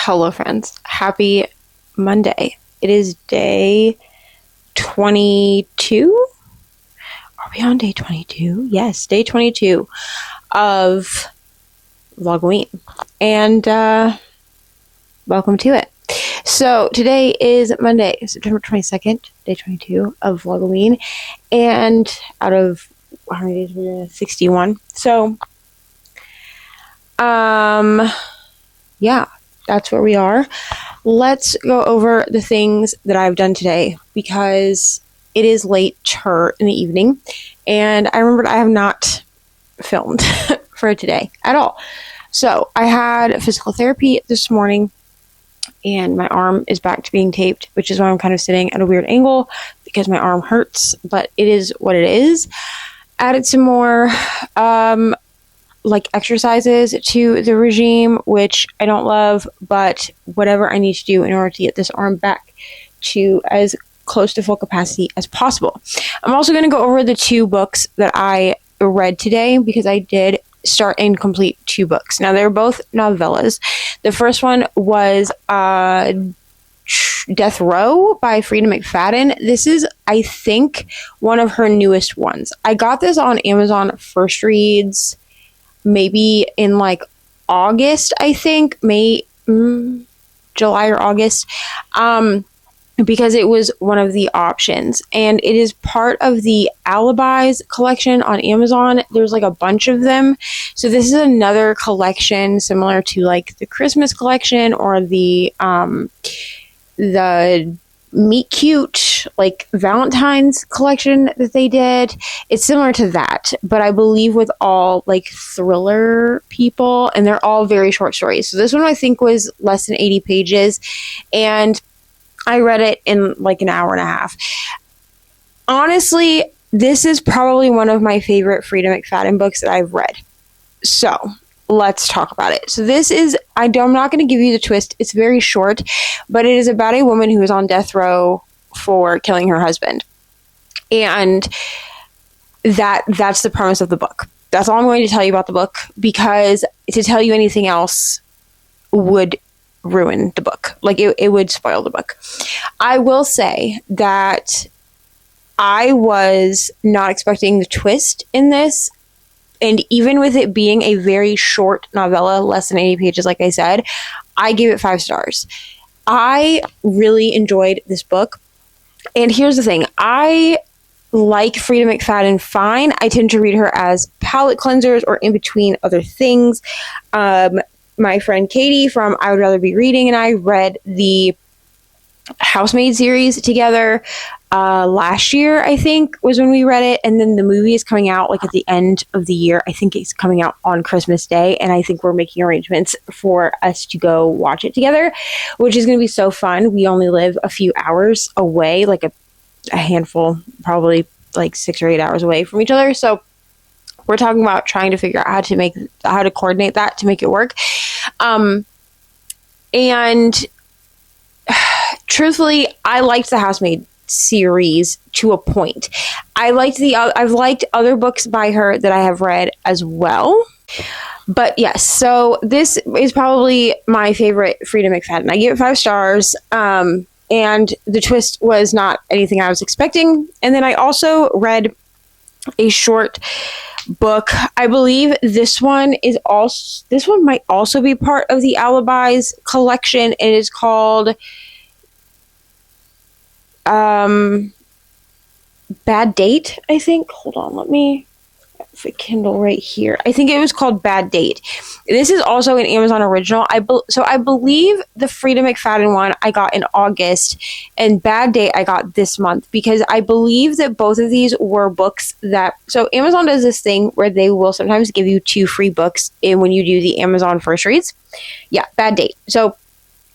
Hello friends, happy Monday. It is day 22. Are we on day 22? Yes, day 22 of Vlogoween. And welcome to it. So today is Monday, September 22nd, day 22 of Vlogoween. And out of how many days we're in? 61. So yeah, that's where we are. Let's go over the things that I've done today because it is later in the evening and I remembered I have not filmed for today at all. So I had physical therapy this morning and my arm is back to being taped, which is why I'm kind of sitting at a weird angle because my arm hurts, but it is what it is. Added some more exercises to the regime, which I don't love, but whatever I need to do in order to get this arm back to as close to full capacity as possible. I'm also going to go over the 2 books that I read today because I did start and complete 2 books. Now, they're both novellas. The first one was Death Row by Freida McFadden. This is, I think, one of her newest ones. I got this on Amazon First Reads maybe in August, I think, July or August, because it was one of the options, and it is part of the Alibis collection on Amazon. There's a bunch of them, so this is another collection similar to the Christmas collection or the Meet Cute Valentine's collection that they did. It's similar to that, but I believe with all thriller people, and they're all very short stories. So this one I think was less than 80 pages and I read it in an hour and a half. Honestly, this is probably one of my favorite Freida McFadden books that I've read. So let's talk about it. So this is, I'm not going to give you the twist. It's very short, but it is about a woman who is on death row for killing her husband. And that's the premise of the book. That's all I'm going to tell you about the book, because to tell you anything else would ruin the book. It would spoil the book. I will say that I was not expecting the twist in this. And even with it being a very short novella, less than 80 pages, like I said, I gave it 5 stars. I really enjoyed this book. And here's the thing. I like Freida McFadden fine. I tend to read her as palate cleansers or in between other things. My friend Katie from I Would Rather Be Reading and I read the Housemaid series together last year, I think, was when we read it. And then the movie is coming out at the end of the year. I think it's coming out on Christmas Day. And I think we're making arrangements for us to go watch it together, which is going to be so fun. We only live a few hours away, a handful, probably 6 or 8 hours away from each other. So we're talking about trying to figure out how to coordinate that to make it work. And truthfully, I liked the Housemaid series to a point. I've liked other books by her that I have read as well. But yes, so this is probably my favorite Freida McFadden. I give it 5 stars. And the twist was not anything I was expecting. And then I also read a short book. I believe this one might also be part of the Alibis collection. It is called Bad Date, I think. Hold on, let me have a Kindle right here. I think it was called Bad Date. This is also an Amazon original. I believe the Freida McFadden one I got in August, and Bad Date I got this month, because I believe that both of these were books that, so Amazon does this thing where they will sometimes give you 2 free books when you do the Amazon First Reads. Yeah, Bad Date. So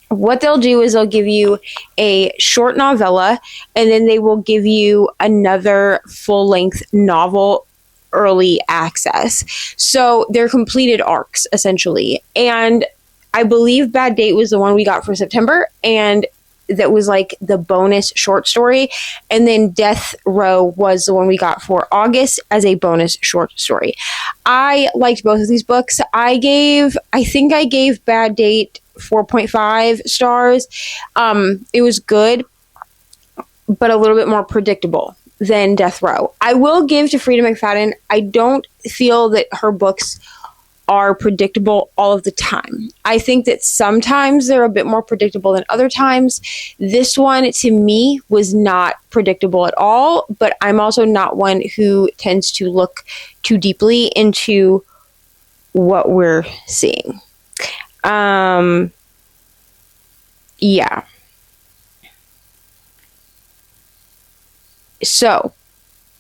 what they'll do is they'll give you a short novella, and then they will give you another full-length novel early access. So they're completed arcs, essentially. And I believe Bad Date was the one we got for September, and that was the bonus short story. And then Death Row was the one we got for August as a bonus short story. I liked both of these books. I think I gave Bad Date 4.5 stars. It was good, but a little bit more predictable than Death Row. I will give to Freida McFadden, I don't feel that her books are predictable all of the time. I think that sometimes they're a bit more predictable than other times. This one, to me, was not predictable at all, but I'm also not one who tends to look too deeply into what we're seeing. Yeah. So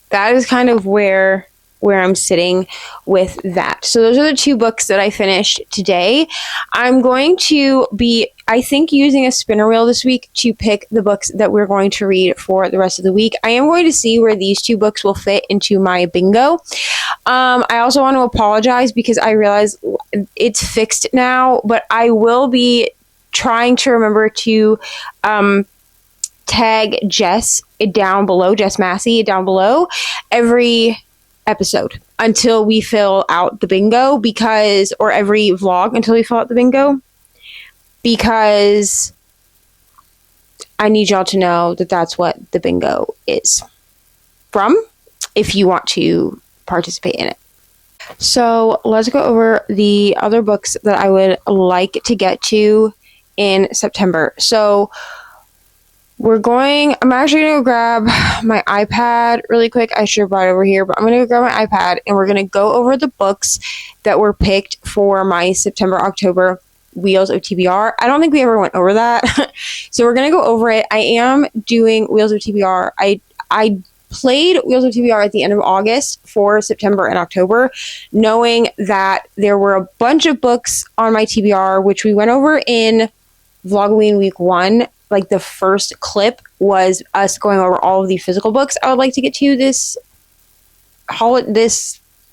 that is kind of where I'm sitting with that. So those are the 2 books that I finished today. I'm going to be, I think, using a spinner wheel this week to pick the books that we're going to read for the rest of the week. I am going to see where these 2 books will fit into my bingo. I also want to apologize because I realize it's fixed now, but I will be trying to remember to tag Jess down below, Jess Massey down below, every episode until we fill out the bingo, because, or every vlog until we fill out the bingo, because I need y'all to know that that's what the bingo is from, if you want to participate in it. So let's go over the other books that I would like to get to in September. So I'm actually going to grab my iPad really quick. I should have brought it over here, but I'm going to grab my iPad and we're going to go over the books that were picked for my September-October Wheels of TBR. I don't think we ever went over that. So we're going to go over it. I am doing Wheels of TBR. I played Wheels of TBR at the end of August for September and October, knowing that there were a bunch of books on my TBR, which we went over in Vlogoween week 1. Like the first clip was us going over all of the physical books I would like to get to this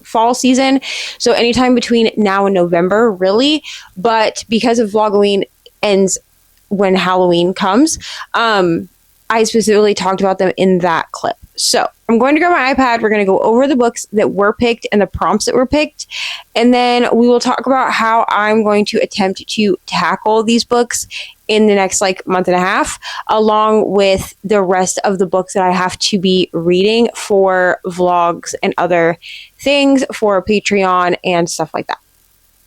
fall season. So anytime between now and November, really. But because of Vlogoween ends when Halloween comes, I specifically talked about them in that clip. So I'm going to grab my iPad. We're going to go over the books that were picked and the prompts that were picked. And then we will talk about how I'm going to attempt to tackle these books in the next month and a half, along with the rest of the books that I have to be reading for vlogs and other things for Patreon and stuff like that.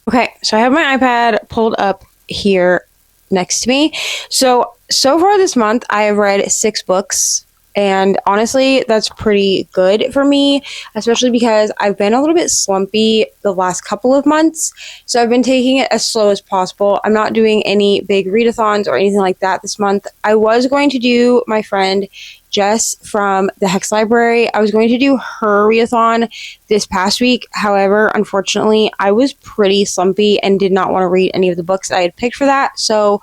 Okay, so I have my iPad pulled up here next to me. So far this month, I have read 6 books. And honestly, that's pretty good for me, especially because I've been a little bit slumpy the last couple of months. So I've been taking it as slow as possible. I'm not doing any big readathons or anything like that this month. I was going to do my friend Jess from the Hex Library. I was going to do her readathon this past week. However, unfortunately, I was pretty slumpy and did not want to read any of the books I had picked for that. So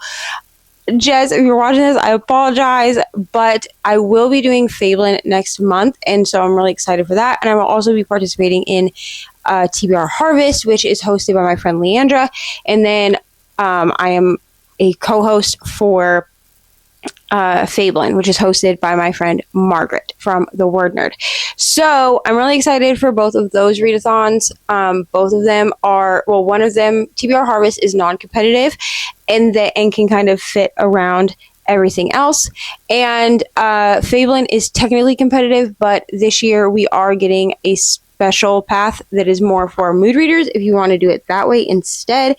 Jez, if you're watching this, I apologize, but I will be doing Fabelin next month, and so I'm really excited for that. And I will also be participating in TBR Harvest, which is hosted by my friend Leandra, and then I am a co-host for Fabelin, which is hosted by my friend Margaret from The Word Nerd. So I'm really excited for both of those readathons. Both of them are, well, one of them, TBR Harvest, is non-competitive and can kind of fit around everything else. And Fabelin is technically competitive, but this year we are getting a special path that is more for mood readers if you want to do it that way instead.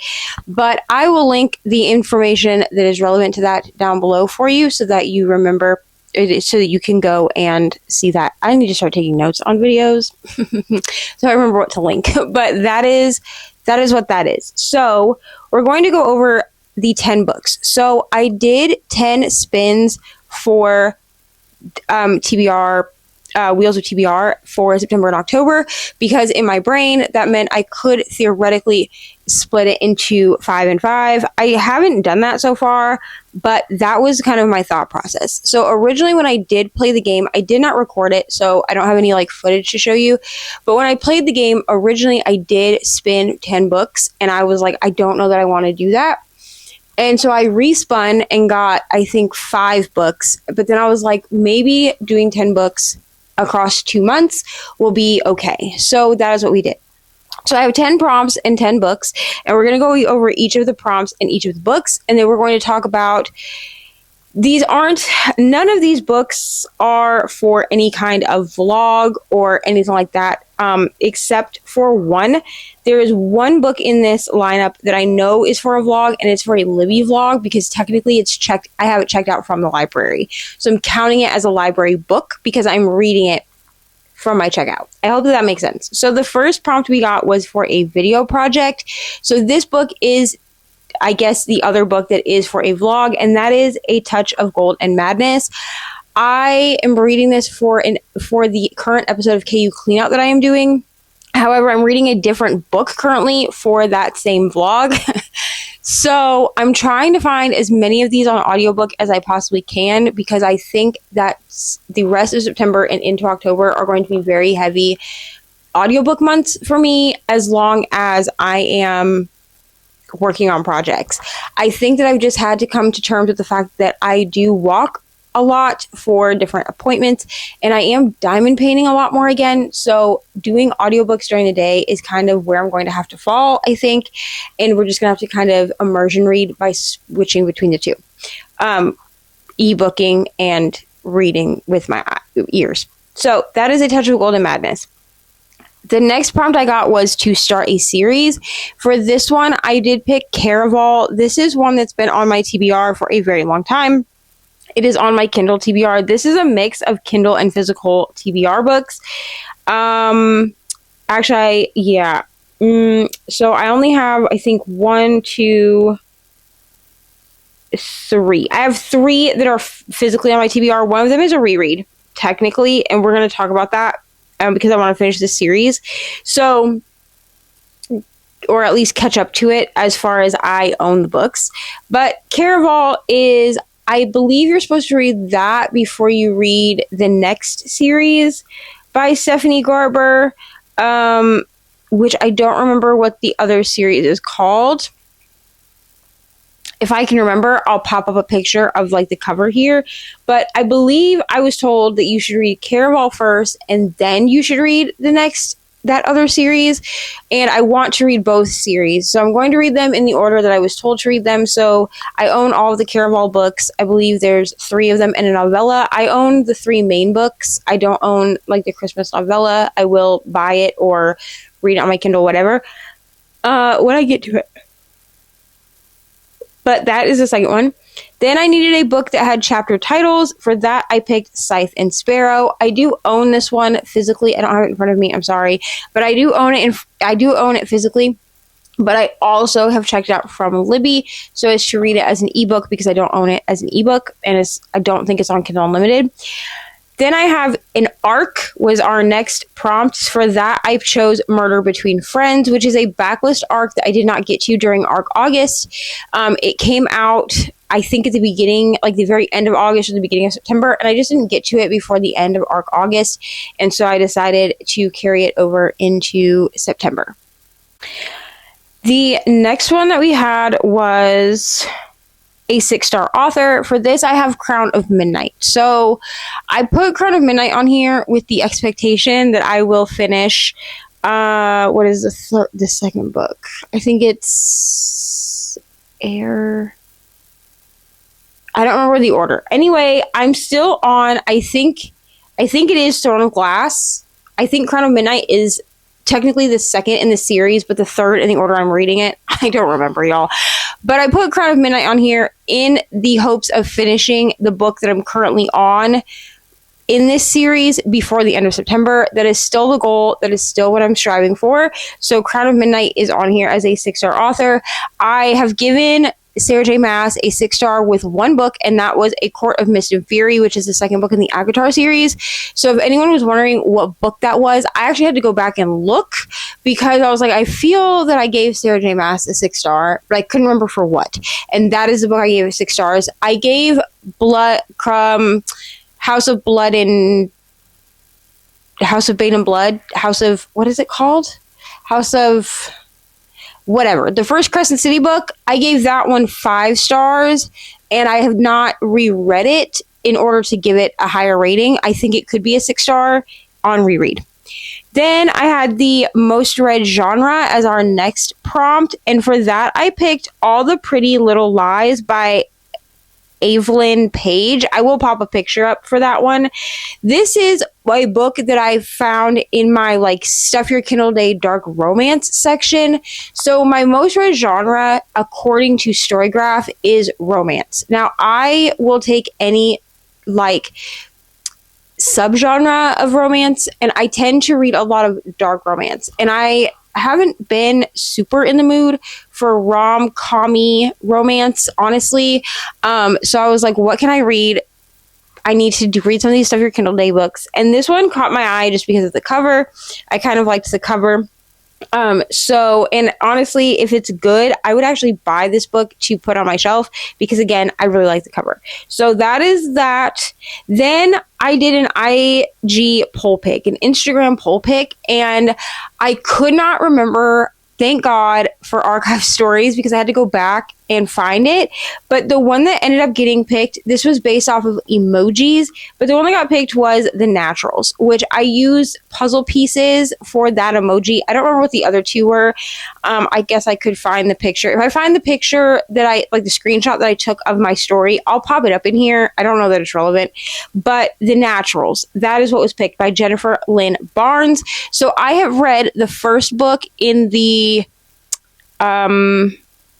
But I will link the information that is relevant to that down below for you so that you remember, so that you can go and see that. I need to start taking notes on videos so I remember what to link. But that is what that is. So we're going to go over the 10 books. So I did 10 spins for TBR, Wheels of TBR for September and October, because in my brain that meant I could theoretically split it into 5 and 5. I haven't done that so far, but that was kind of my thought process. So originally when I did play the game, I did not record it, so I don't have any footage to show you. But when I played the game originally, I did spin 10 books, and I was like, I don't know that I want to do that. And so I respun and got, I think, 5 books. But then I was like, maybe doing 10 books across 2 months will be okay. So that is what we did. So I have 10 prompts and 10 books, and we're going to go over each of the prompts and each of the books, and then we're going to talk about none of these books are for any kind of vlog or anything like that, except for one. There is one book in this lineup that I know is for a vlog, and it's for a Libby vlog because technically I have it checked out from the library. So I'm counting it as a library book because I'm reading it from my checkout. I hope that makes sense. So the first prompt we got was for a video project. So this book is, I guess, the other book that is for a vlog, and that is A Touch of Gold and Madness. I am reading this for the current episode of KU Cleanout that I am doing. However, I'm reading a different book currently for that same vlog. So I'm trying to find as many of these on audiobook as I possibly can because I think that the rest of September and into October are going to be very heavy audiobook months for me as long as I am working on projects. I think that I've just had to come to terms with the fact that I do walk a lot for different appointments, and I am diamond painting a lot more again, so doing audiobooks during the day is kind of where I'm going to have to fall, I think, and we're just going to have to kind of immersion read by switching between the two. E-booking and reading with my ears. So that is A Touch of Gold and Madness. The next prompt I got was to start a series. For this one, I did pick Caraval. This is one that's been on my TBR for a very long time. It is on my Kindle TBR. This is a mix of Kindle and physical TBR books. So I only have, I think, 1, 2, 3. I have 3 that are physically on my TBR. One of them is a reread, technically, and we're going to talk about that because I want to finish this series. So, or at least catch up to it as far as I own the books. But Caraval is, I believe you're supposed to read that before you read the next series by Stephanie Garber, which I don't remember what the other series is called. If I can remember, I'll pop up a picture of like the cover here. But I believe I was told that you should read Caraval first and then you should read that other series, and I want to read both series, so I'm going to read them in the order that I was told to read them. So I own all of the Caraval books. I believe there's 3 of them and a novella. I own the 3 main books. I don't own like the Christmas novella. I will buy it or read it on my Kindle, whatever, when I get to it. But that is the second one. Then I needed a book that had chapter titles. For that, I picked Scythe and Sparrow. I do own this one physically. I don't have it in front of me. I'm sorry, but I do own it. I do own it physically. But I also have checked it out from Libby, so as to read it as an ebook because I don't own it as an ebook, and I don't think it's on Kindle Unlimited. Then I have an ARC was our next prompt. For that, I chose Murder Between Friends, which is a backlist ARC that I did not get to during ARC August. It came out, I think, at the beginning, like the very end of August or the beginning of September, and I just didn't get to it before the end of ARC August, and so I decided to carry it over into September. The next one that we had was a 6-star author. For this, I have Crown of Midnight. So I put Crown of Midnight on here with the expectation that I will finish, what is the second book? I think it's Air. I don't remember the order. Anyway, I'm still on, I think it is Throne of Glass. I think Crown of Midnight is technically the second in the series, but the third in the order I'm reading it. I don't remember, y'all. But I put Crown of Midnight on here in the hopes of finishing the book that I'm currently on in this series before the end of September. That is still the goal. That is still what I'm striving for. So Crown of Midnight is on here as a 6-star author. I have given Sarah J. Maas a 6-star with one book, and that was A Court of Mist and Fury, which is the second book in the Avatar series. So if anyone was wondering what book that was, I actually had to go back and look because I was like, I feel that I gave Sarah J. Maas a 6-star, but I couldn't remember for what. And that is the book I gave 6 stars. I gave House of Blood and House of Bane and Blood, what is it called? House of whatever. The first Crescent City book, I gave that one 5 stars, and I have not reread it in order to give it a higher rating. I think it could be a 6-star on reread. Then I had the most read genre as our next prompt. And for that, I picked All the Pretty Little Lies by Evelyn Page. I will pop a picture up for that one. This is a book that I found in my like Stuff Your Kindle Day dark romance section. So my most read genre, according to Storygraph, is romance. Now I will take any like subgenre of romance, and I tend to read a lot of dark romance, and I haven't been super in the mood for rom-commy romance, honestly. So I was like, what can I read? I need to read some of these Stuff Your Kindle Day books, and this one caught my eye just because of the cover. I kind of liked the cover. And honestly, if it's good, I would actually buy this book to put on my shelf because again, I really like the cover. So that is that. Then I did an IG poll pick, an Instagram poll pick, and I could not remember. Thank God for archive stories because I had to go back and find it. But the one that ended up getting picked, this was based off of emojis, but the one that got picked was The Naturals, which I used puzzle pieces for that emoji. I don't remember what the other two were. I guess I could find the picture. If I find the picture that I, like the screenshot that I took of my story, I'll pop it up in here. I don't know that it's relevant, but The Naturals, that is what was picked by Jennifer Lynn Barnes. So I have read the first book in the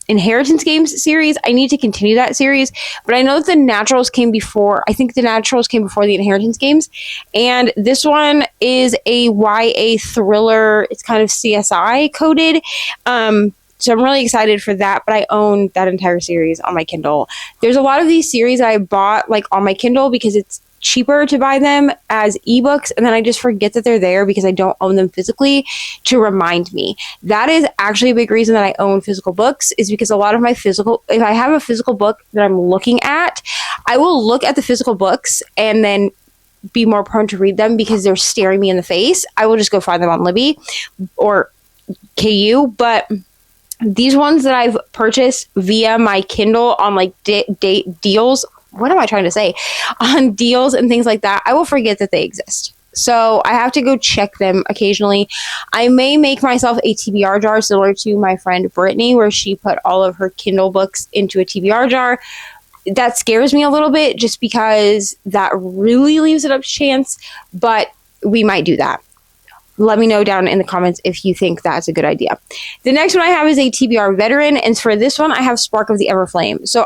Inheritance Games series. I need to continue that series, but I know that The Naturals came before. I think The Naturals came before the Inheritance Games, and this one is a YA thriller. It's kind of CSI coded. So I'm really excited for that, but I own that entire series on my Kindle. There's a lot of these series I bought like on my Kindle because it's cheaper to buy them as ebooks, and then I just forget that they're there because I don't own them physically to remind me. That is actually a big reason that I own physical books, is because a lot of my physical, if I have a physical book that I'm looking at, I will look at the physical books and then be more prone to read them because they're staring me in the face. I will just go find them on Libby or KU, but these ones that I've purchased via my Kindle on like deals, what am I trying to say? On deals and things like that, I will forget that they exist. So I have to go check them occasionally. I may make myself a TBR jar similar to my friend Brittany, where she put all of her Kindle books into a TBR jar. That scares me a little bit just because that really leaves it up to chance, but we might do that. Let me know down in the comments if you think that's a good idea. The next one I have is a TBR veteran, and for this one, I have Spark of the Everflame. So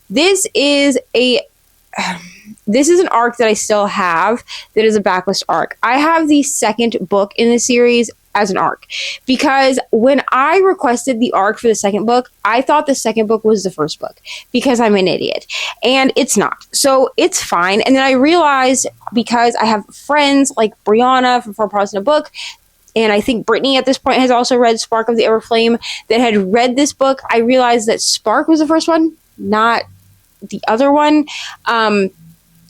this is an arc that I still have that is a backlist arc. I have the second book in the series as an arc because when I requested the arc for the second book, I thought the second book was the first book because I'm an idiot, and it's not. So it's fine. And then I realized, because I have friends like Brianna from Four Parts in a Book, and I think Brittany at this point has also read Spark of the Everflame, that had read this book, I realized that Spark was the first one, not the other one.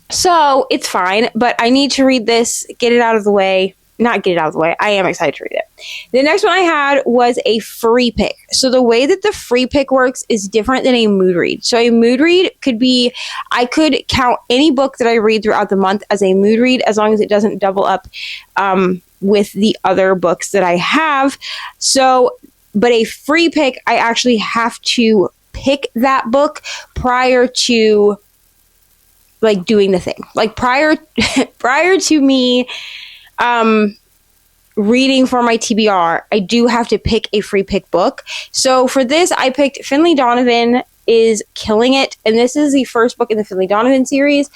So it's fine, but I need to read this, get it out of the way. Not get it out of the way. I am excited to read it. The next one I had was a free pick. So the way that the free pick works is different than a mood read. So a mood read could be, I could count any book that I read throughout the month as a mood read as long as it doesn't double up with the other books that I have. So, but a free pick, I actually have to pick that book prior to like doing the thing. Like prior to me reading for my TBR, I do have to pick a free pick book. So for this, I picked Finley Donovan is Killing It, and this is the first book in the Finley Donovan series.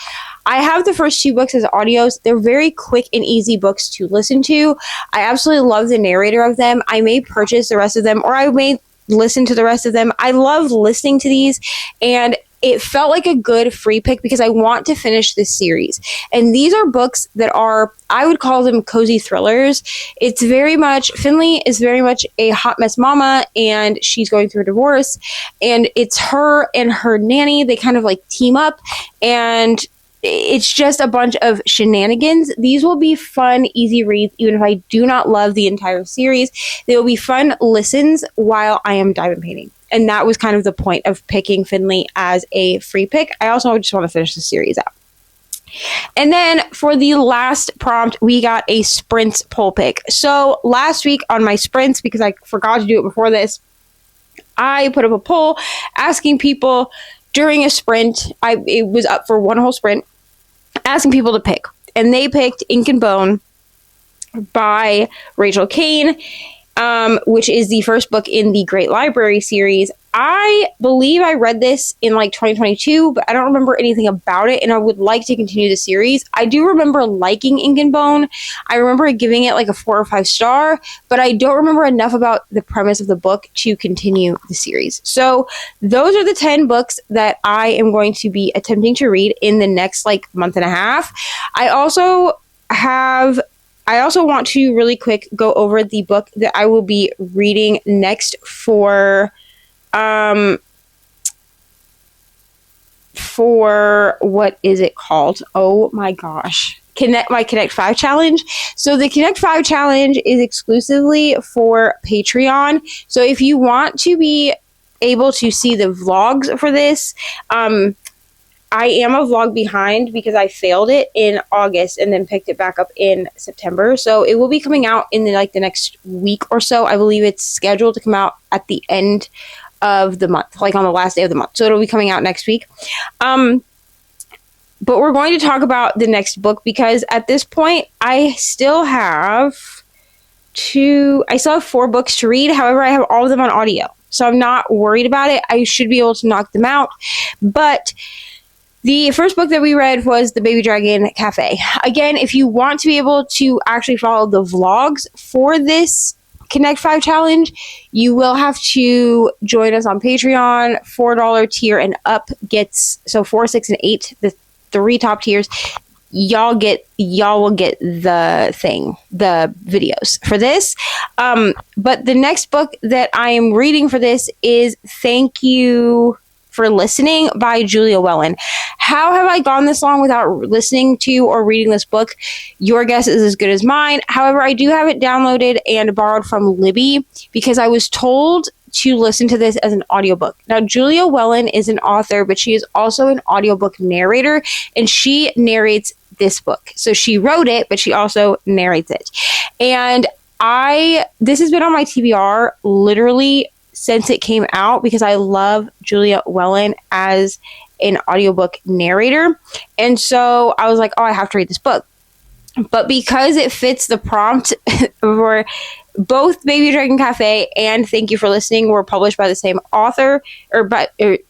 I have the first two books as audios. They're very quick and easy books to listen to. I absolutely love the narrator of them. I may purchase the rest of them, or I may listen to the rest of them. I love listening to these, and it felt like a good free pick because I want to finish this series. And these are books that are, I would call them cozy thrillers. It's very much, Finley is very much a hot mess mama, and she's going through a divorce, and it's her and her nanny. They kind of like team up, and it's just a bunch of shenanigans. These will be fun, easy reads, even if I do not love the entire series. They will be fun listens while I am diamond painting. And that was kind of the point of picking Finley as a free pick. I also just want to finish the series out. And then for the last prompt, we got a sprints poll pick. So last week on my sprints, because I forgot to do it before this, I put up a poll asking people during a sprint. It was up for one whole sprint, asking people to pick. And they picked Ink and Bone by Rachel Kane, which is the first book in the Great Library series. I believe I read this in like 2022, but I don't remember anything about it, and I would like to continue the series. I do remember liking Ink and Bone. I remember giving it like a 4 or 5 star, but I don't remember enough about the premise of the book to continue the series. So those are the 10 books that I am going to be attempting to read in the next like month and a half. I also want to really quick go over the book that I will be reading next for what is it called? Oh my gosh. My Connect 5 challenge. So the Connect 5 challenge is exclusively for Patreon. So if you want to be able to see the vlogs for this, I am a vlog behind because I failed it in August and then picked it back up in September. So it will be coming out in the next week or so. I believe it's scheduled to come out at the end of the month, like on the last day of the month. So it'll be coming out next week. But we're going to talk about the next book because at this point I still have 4 books to read. However, I have all of them on audio. So I'm not worried about it. I should be able to knock them out. But the first book that we read was The Baby Dragon Cafe. Again, if you want to be able to actually follow the vlogs for this Connect 5 challenge, you will have to join us on Patreon. $4 tier and up gets, so 4, 6, and 8, the 3 top tiers, y'all will get the videos for this. But the next book that I am reading for this is Thank You for Listening by Julia Wellen. How have I gone this long without listening to or reading this book? Your guess is as good as mine. However, I do have it downloaded and borrowed from Libby because I was told to listen to this as an audiobook. Now, Julia Wellen is an author, but she is also an audiobook narrator, and she narrates this book. So she wrote it, but she also narrates it. And this has been on my TBR literally since it came out because I love Julia Wellen as an audiobook narrator. And so I was like, oh, I have to read this book. But because it fits the prompt for both Baby Dragon Cafe and Thank You for Listening were published by the same author or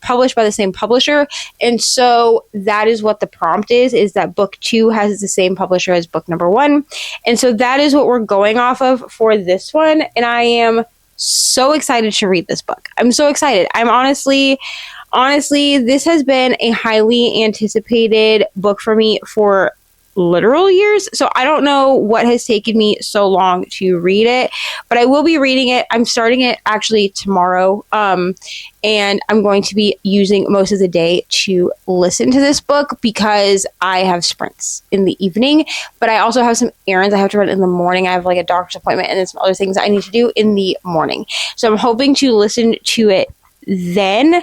published by the same publisher. And so that is what the prompt is that book 2 has the same publisher as book number 1. And so that is what we're going off of for this one. And I am so excited to read this book. I'm so excited. I'm honestly, this has been a highly anticipated book for me for literal years. So I don't know what has taken me so long to read it, but I will be reading it. I'm starting it actually tomorrow. And I'm going to be using most of the day to listen to this book because I have sprints in the evening, but I also have some errands I have to run in the morning. I have like a doctor's appointment and then some other things I need to do in the morning. So I'm hoping to listen to it then.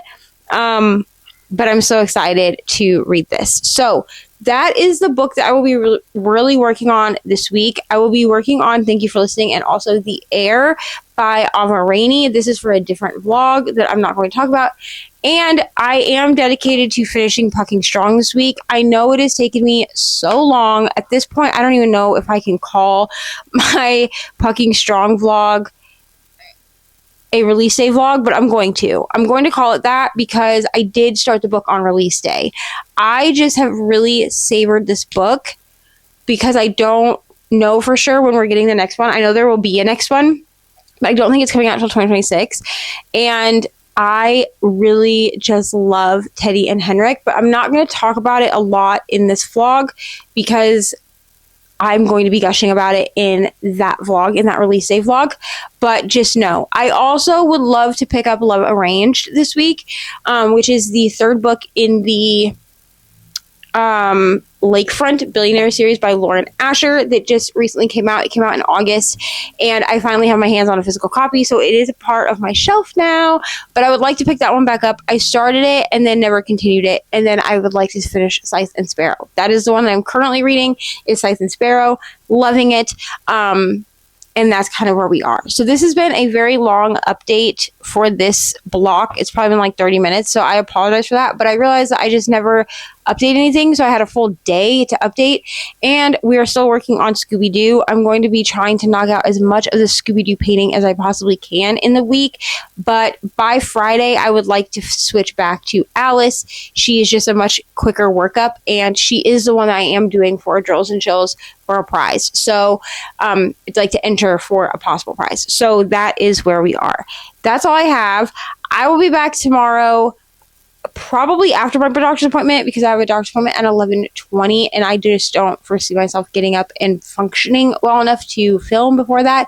But I'm so excited to read this. So that is the book that I will be really working on this week. I will be working on Thank You for Listening and also The Air by Reni. This is for a different vlog that I'm not going to talk about. And I am dedicated to finishing Pucking Strong this week. I know it has taken me so long. At this point, I don't even know if I can call my Pucking Strong vlog a release day vlog, but I'm going to call it that because I did start the book on release day. I just have really savored this book because I don't know for sure when we're getting the next one. I know there will be a next one, but I don't think it's coming out until 2026. And I really just love Teddy and Henrik, but I'm not going to talk about it a lot in this vlog because I'm going to be gushing about it in that vlog, in that release day vlog. But just know, I also would love to pick up Love Arranged this week, which is the third book in the Lakefront Billionaire series by Lauren Asher that just recently came out. It came out in August, and I finally have my hands on a physical copy, so it is a part of my shelf now, but I would like to pick that one back up. I started it and then never continued it, and then I would like to finish Scythe and Sparrow. That is the one that I'm currently reading, is Scythe and Sparrow. Loving it. And that's kind of where we are. So this has been a very long update for this block. It's probably been like 30 minutes, so I apologize for that. But I realized that I just never update anything, so I had a full day to update. And we are still working on Scooby-Doo. I'm going to be trying to knock out as much of the Scooby-Doo painting as I possibly can in the week. But by Friday, I would like to switch back to Alice. She is just a much quicker workup, and she is the one that I am doing for Drills and Chills for a prize. So it's like to enter for a possible prize. So that is where we are. That's all I have. I will be back tomorrow, probably after my doctor's appointment, because I have a doctor's appointment at 11:20, and I just don't foresee myself getting up and functioning well enough to film before that.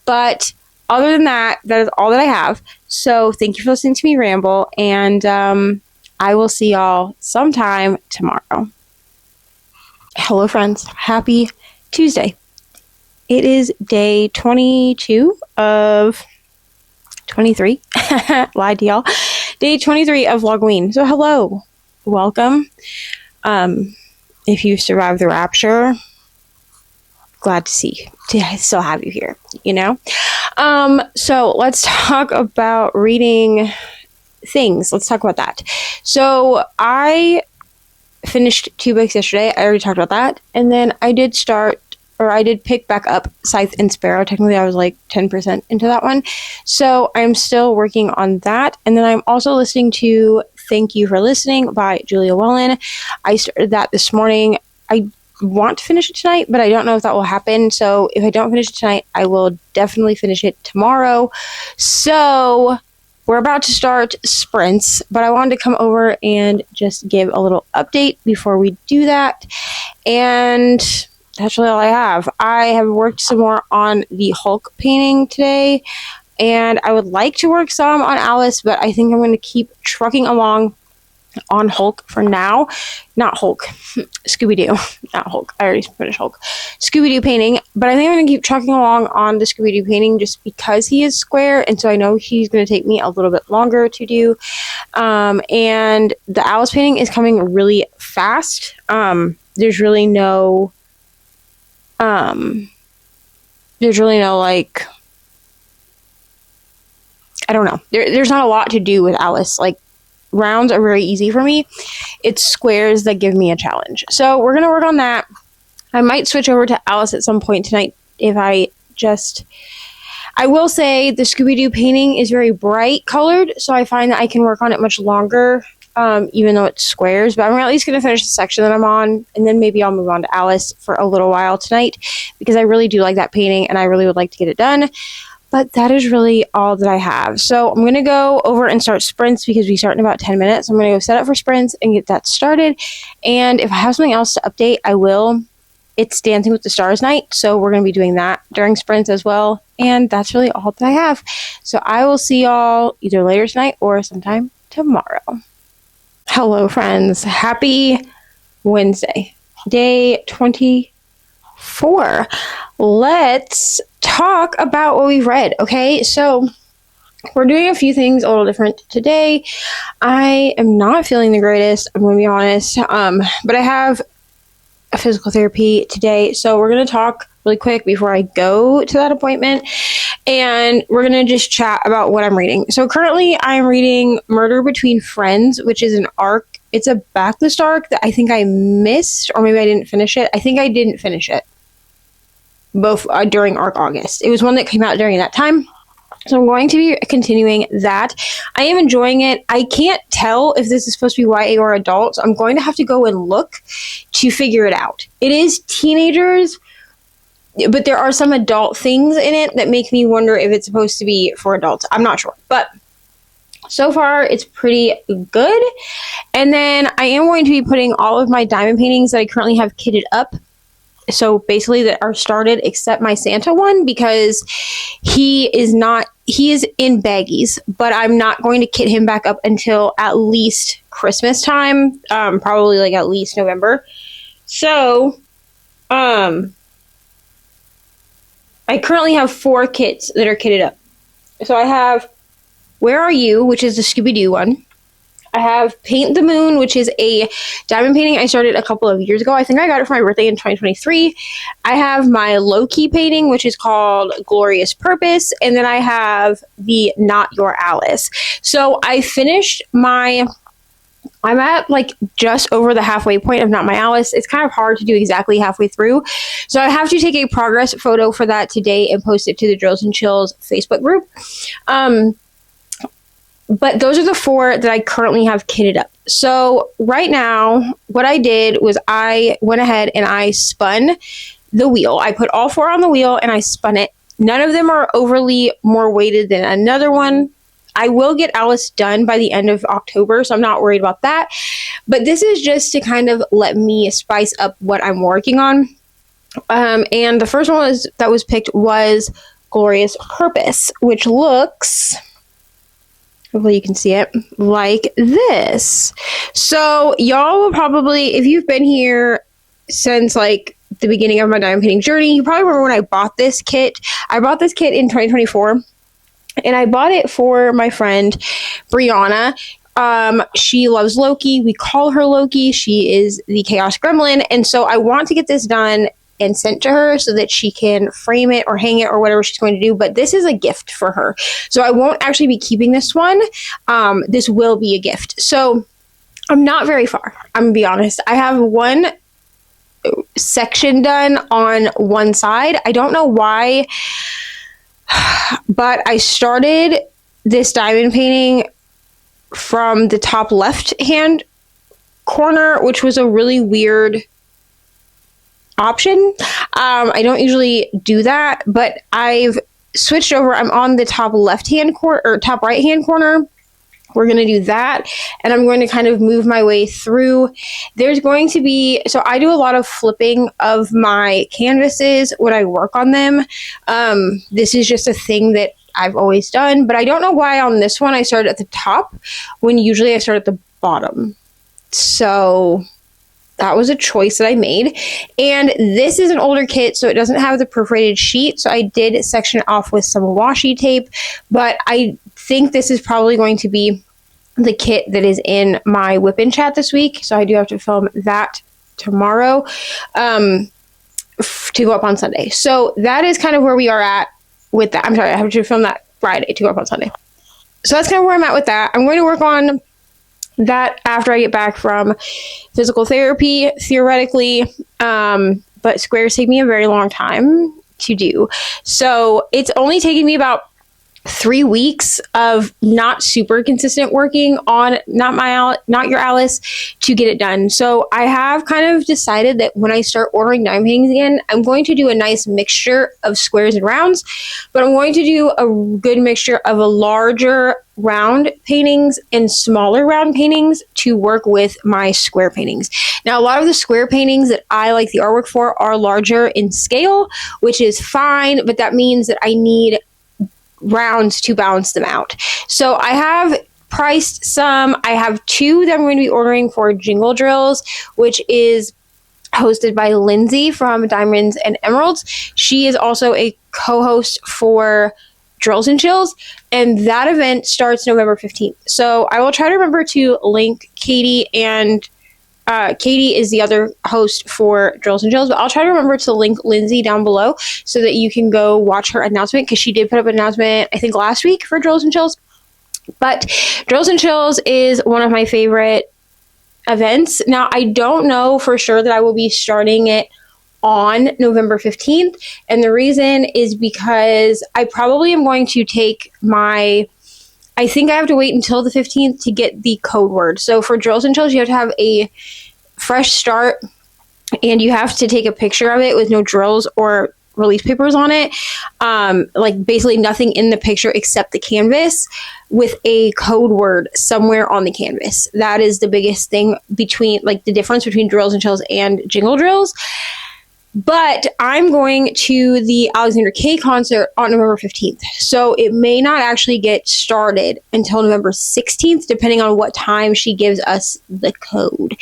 But other than that, that is all that I have. So thank you for listening to me ramble, and I will see y'all sometime tomorrow. Hello, friends. Happy Tuesday. It is day 22 of 23. Lied to y'all. Day 23 of Vlogoween. So hello. Welcome. If you survived the rapture, glad to still have you here, you know? So let's talk about reading things. Let's talk about that. So I finished 2 books yesterday. I already talked about that. And then I did pick back up Scythe and Sparrow. Technically, I was like 10% into that one. So I'm still working on that. And then I'm also listening to Thank You for Listening by Julia Wellen. I started that this morning. I want to finish it tonight, but I don't know if that will happen. So if I don't finish it tonight, I will definitely finish it tomorrow. So we're about to start sprints, but I wanted to come over and just give a little update before we do that. And that's really all I have. I have worked some more on the Hulk painting today, and I would like to work some on Alice, but I think I'm going to keep trucking along on Hulk for now. Not Hulk. Scooby-Doo. Not Hulk. I already finished Hulk. Scooby-Doo painting, but I think I'm going to keep trucking along on the Scooby-Doo painting just because he is square, and so I know he's going to take me a little bit longer to do. And the Alice painting is coming really fast. There's really no like, I don't know. There's not a lot to do with Alice. Like, rounds are very easy for me. It's squares that give me a challenge. So we're going to work on that. I might switch over to Alice at some point tonight if I will say the Scooby-Doo painting is very bright colored, so I find that I can work on it much longer, even though it's squares. But I'm at least going to finish the section that I'm on, and then maybe I'll move on to Alice for a little while tonight, because I really do like that painting, and I really would like to get it done. But that is really all that I have. So I'm going to go over and start sprints because we start in about 10 minutes. I'm going to go set up for sprints and get that started. And if I have something else to update, I will. It's Dancing with the Stars night, so we're going to be doing that during sprints as well. And that's really all that I have. So I will see y'all either later tonight or sometime tomorrow. Hello, friends. Happy Wednesday. Day 24. Let's talk about what we've read. Okay, so we're doing a few things a little different today. I am not feeling the greatest, I'm going to be honest, but I have a physical therapy today, so we're going to talk really quick before I go to that appointment, and we're going to just chat about what I'm reading. So currently I'm reading Murder Between Friends, which is an arc. It's a backlist arc that I think I missed, or maybe I didn't finish it. I think I didn't finish it both during ARC August. It was one that came out during that time. So I'm going to be continuing that. I am enjoying it. I can't tell if this is supposed to be YA or adult, so I'm going to have to go and look to figure it out. It is teenagers, but there are some adult things in it that make me wonder if it's supposed to be for adults. I'm not sure. But so far, it's pretty good. And then I am going to be putting all of my diamond paintings that I currently have kitted up, so basically that are started, except my Santa one, because he is not he is in baggies, but I'm not going to kit him back up until at least Christmas time, probably like at least November. So, I currently have 4 kits that are kitted up. So I have Where Are You, which is the Scooby-Doo one. I have Paint the Moon, which is a diamond painting I started a couple of years ago. I think I got it for my birthday in 2023. I have my Low-Key painting, which is called Glorious Purpose. And then I have the Not Your Alice. So I finished I'm at like just over the halfway point of Not My Alice. It's kind of hard to do exactly halfway through. So I have to take a progress photo for that today and post it to the Drills and Chills Facebook group. But those are the 4 that I currently have kitted up. So right now, what I did was I went ahead and I spun the wheel. I put all 4 on the wheel and I spun it. None of them are overly more weighted than another one. I will get Alice done by the end of October, so I'm not worried about that. But this is just to kind of let me spice up what I'm working on. And the first one that was picked was Glorious Purpose, which looks... hopefully you can see it like this. So y'all will probably, if you've been here since like the beginning of my diamond painting journey, you probably remember when I bought this kit. I bought this kit in 2024 and I bought it for my friend Brianna. She loves Loki. We call her Loki. She is the Chaos Gremlin. And so I want to get this done and sent to her so that she can frame it or hang it or whatever she's going to do. But this is a gift for her. So I won't actually be keeping this one. This will be a gift. So I'm not very far. I'm going to be honest. I have one section done on one side. I don't know why, but I started this diamond painting from the top left hand corner, which was a really weird option. I don't usually do that, but I've switched over. I'm on the top left hand corner or top right hand corner. We're going to do that, and I'm going to kind of move my way through. There's going to be, so I do a lot of flipping of my canvases when I work on them. This is just a thing that I've always done, but I don't know why on this one I started at the top when usually I start at the bottom. So that was a choice that I made. And this is an older kit, so it doesn't have the perforated sheet. So I did section it off with some washi tape, but I think this is probably going to be the kit that is in my whip-in chat this week. So I do have to film that tomorrow to go up on Sunday. So that is kind of where we are at with that. I'm sorry, I have to film that Friday to go up on Sunday. So that's kind of where I'm at with that. I'm going to work on that after I get back from physical therapy, theoretically, but squares take me a very long time to do. So it's only taken me about 3 weeks of not super consistent working on Not Your Alice to get it done. So I have kind of decided that when I start ordering diamond paintings again, I'm going to do a nice mixture of squares and rounds, but I'm going to do a good mixture of a larger round paintings and smaller round paintings to work with my square paintings. Now, a lot of the square paintings that I like the artwork for are larger in scale, which is fine, but that means that I need rounds to balance them out. So I have priced some. I have 2 that I'm going to be ordering for Jingle Drills, which is hosted by Lindsay from Diamonds and Emeralds. She is also a co-host for Drills and Chills, and that event starts November 15th. So I will try to remember to link Katie, and Katie is the other host for Drills and Chills, but I'll try to remember to link Lindsay down below so that you can go watch her announcement, because she did put up an announcement, I think, last week for Drills and Chills. But Drills and Chills is one of my favorite events. Now, I don't know for sure that I will be starting it on November 15th, and the reason is because I probably am going to take I think I have to wait until the 15th to get the code word. So for Drills and Chills, you have to have a fresh start, and you have to take a picture of it with no drills or release papers on it. Like basically nothing in the picture except the canvas, with a code word somewhere on the canvas. That is the biggest thing between, like, the difference between Drills and Chills and Jingle Drills. But I'm going to the Alexander K concert on November 15th. So it may not actually get started until November 16th, depending on what time she gives us the code.